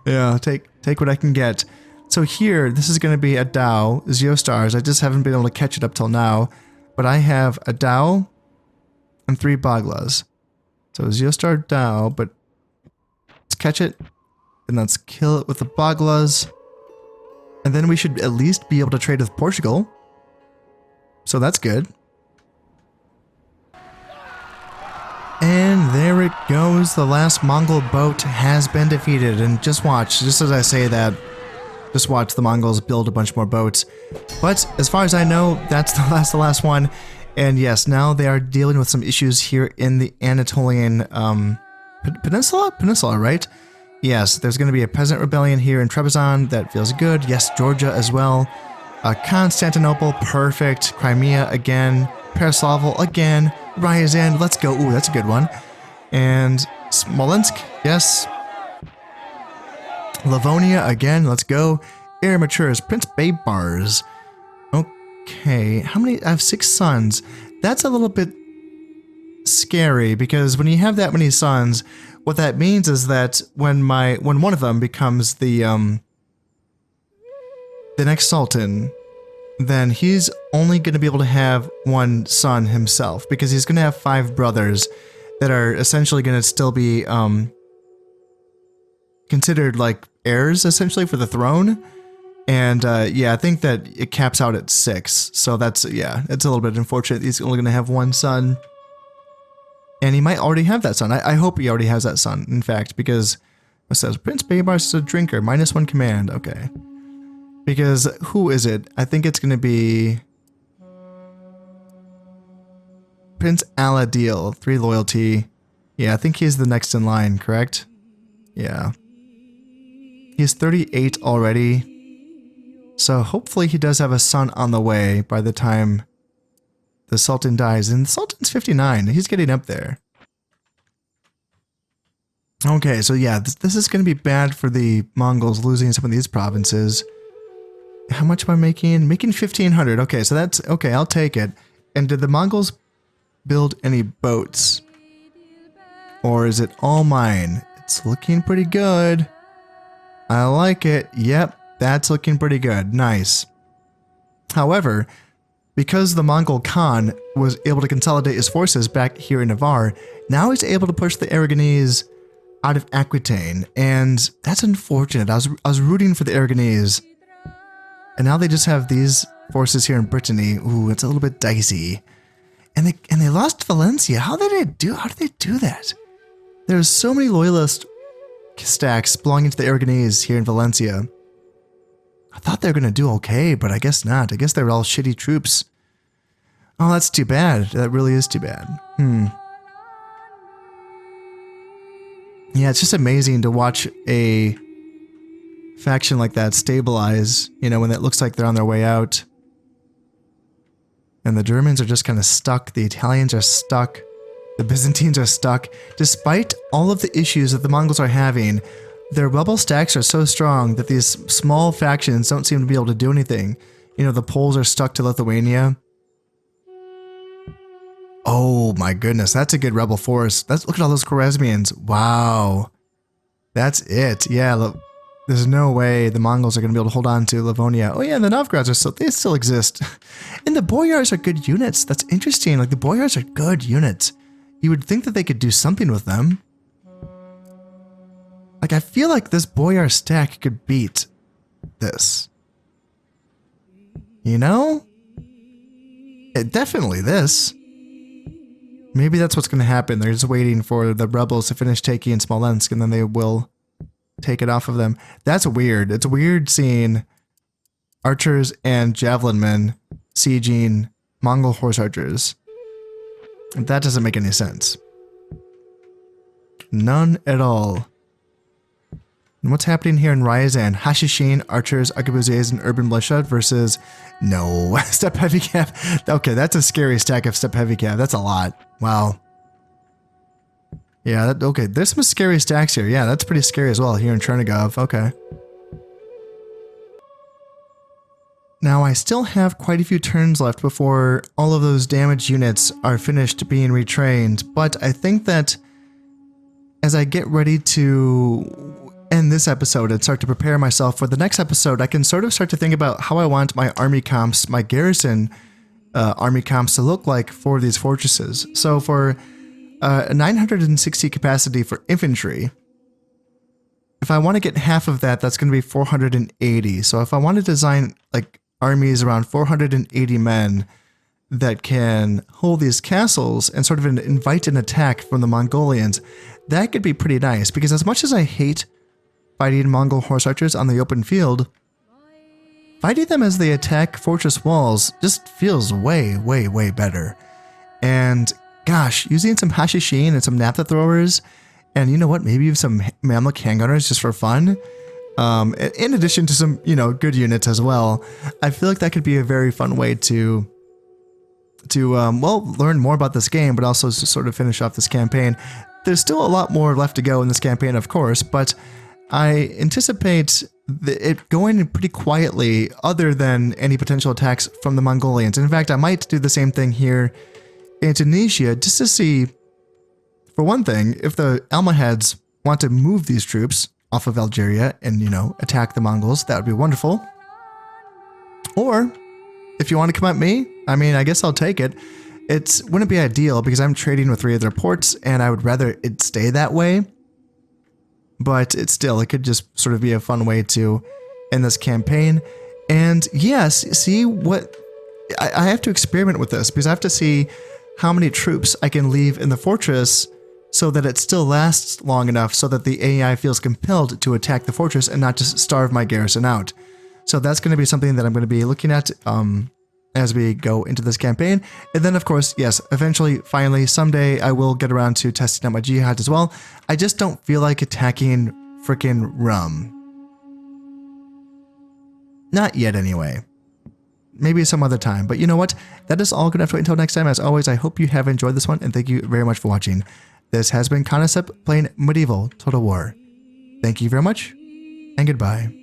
yeah, take what I can get. So here, this is going to be a Dao, Zeostars. I just haven't been able to catch it up till now. But I have a Dao and 3 Baglas. So Zeostar Dao, but let's catch it. And let's kill it with the Baglas. And then we should at least be able to trade with Portugal. So that's good. And there it goes. The last Mongol boat has been defeated. And just watch, just as I say that, just watch the Mongols build a bunch more boats. But as far as I know, that's the last one. And yes, now they are dealing with some issues here in the Anatolian Peninsula, right? Yes, there's going to be a peasant rebellion here in Trebizond. That feels good. Yes, Georgia as well. Constantinople, perfect. Crimea again. Pereslavl again. Ryazan, let's go. Ooh, that's a good one. And Smolensk, yes. Livonia again, let's go. Heir matures, Prince Baybars. Okay, how many? I have 6 sons. That's a little bit scary, because when you have that many sons, what that means is that when one of them becomes the next sultan, then he's only going to be able to have 1 son himself, because he's going to have 5 brothers that are essentially going to still be considered like heirs essentially for the throne. And yeah, I think that it caps out at 6. So that's, yeah, it's a little bit unfortunate. He's only going to have 1 son. And he might already have that son. I hope he already has that son, in fact, because it says Prince Baybars is a drinker, -1 command. Okay. Because who is it? I think it's going to be Prince Aladil, 3 loyalty. Yeah, I think he's the next in line, correct? Yeah. He's 38 already. So hopefully he does have a son on the way by the time the Sultan dies. And the Sultan's 59. He's getting up there. Okay, so yeah, this is going to be bad for the Mongols losing some of these provinces. How much am I making? Making 1,500. Okay, so that's... Okay, I'll take it. And did the Mongols build any boats? Or is it all mine? It's looking pretty good. I like it. Yep, that's looking pretty good. Nice. However, because the Mongol Khan was able to consolidate his forces back here in Navarre, now he's able to push the Aragonese out of Aquitaine, and that's unfortunate. I was rooting for the Aragonese, and now they just have these forces here in Brittany. Ooh, it's a little bit dicey. And they lost Valencia. How did they do that? There's so many loyalist stacks belonging to the Aragonese here in Valencia. I thought they were gonna do okay, but I guess not. I guess they were all shitty troops. Oh, that's too bad. That really is too bad. Yeah, it's just amazing to watch a faction like that stabilize, you know, when it looks like they're on their way out. And the Germans are just kind of stuck. The Italians are stuck. The Byzantines are stuck. Despite all of the issues that the Mongols are having, their rebel stacks are so strong that these small factions don't seem to be able to do anything. You know, the Poles are stuck to Lithuania. Oh my goodness, that's a good rebel force. Look at all those Khwarezmians. Wow. That's it. Yeah, look, there's no way the Mongols are going to be able to hold on to Livonia. Oh yeah, the Novgorods they still exist. And the Boyars are good units. That's interesting. Like the Boyars are good units. You would think that they could do something with them. Like I feel like this Boyar stack could beat this. You know? Definitely this. Maybe that's what's going to happen. They're just waiting for the rebels to finish taking Smolensk, and then they will take it off of them. That's weird. It's weird seeing archers and javelin men sieging Mongol horse archers. That doesn't make any sense. None at all. And what's happening here in Ryazan? Hashishin, archers, arquebusiers, and urban militia versus... No. Steppe heavy cav. Okay, that's a scary stack of steppe heavy cav. That's a lot. Wow. Yeah, okay. There's some scary stacks here. Yeah, that's pretty scary as well here in Chernigov. Okay. Now, I still have quite a few turns left before all of those damaged units are finished being retrained, but I think that as I get ready to end this episode and start to prepare myself for the next episode, I can sort of start to think about how I want my army comps, my garrison army comps to look like for these fortresses. So for a 960 capacity for infantry, if I want to get half of that, that's going to be 480. So if I want to design like armies around 480 men that can hold these castles and sort of invite an attack from the Mongolians, that could be pretty nice, because as much as I hate fighting Mongol horse archers on the open field, fighting them as they attack fortress walls just feels way, way, way better. And gosh, using some Hashishin and some naphtha throwers, and you know what, maybe some Mamluk handgunners just for fun, in addition to some, you know, good units as well, I feel like that could be a very fun way to well, learn more about this game, but also to sort of finish off this campaign. There's still a lot more left to go in this campaign, of course, but I anticipate it going pretty quietly other than any potential attacks from the Mongolians. In fact, I might do the same thing here in Tunisia just to see, for one thing, if the Almohads want to move these troops off of Algeria and, you know, attack the Mongols. That would be wonderful. Or if you want to come at me, I mean, I guess I'll take it. It wouldn't be ideal because I'm trading with 3 of their ports and I would rather it stay that way. But it could just sort of be a fun way to end this campaign. And yes, see what I have to experiment with this because I have to see how many troops I can leave in the fortress so that it still lasts long enough so that the AI feels compelled to attack the fortress and not just starve my garrison out. So that's going to be something that I'm going to be looking at as we go into this campaign. And then, of course, yes, eventually, finally, someday I will get around to testing out my jihad as well. I just don't feel like attacking frickin' Rum. Not yet, anyway. Maybe some other time. But you know what? That is all. Going to have to wait until next time. As always, I hope you have enjoyed this one, and thank you very much for watching. This has been Concept playing Medieval Total War. Thank you very much, and goodbye.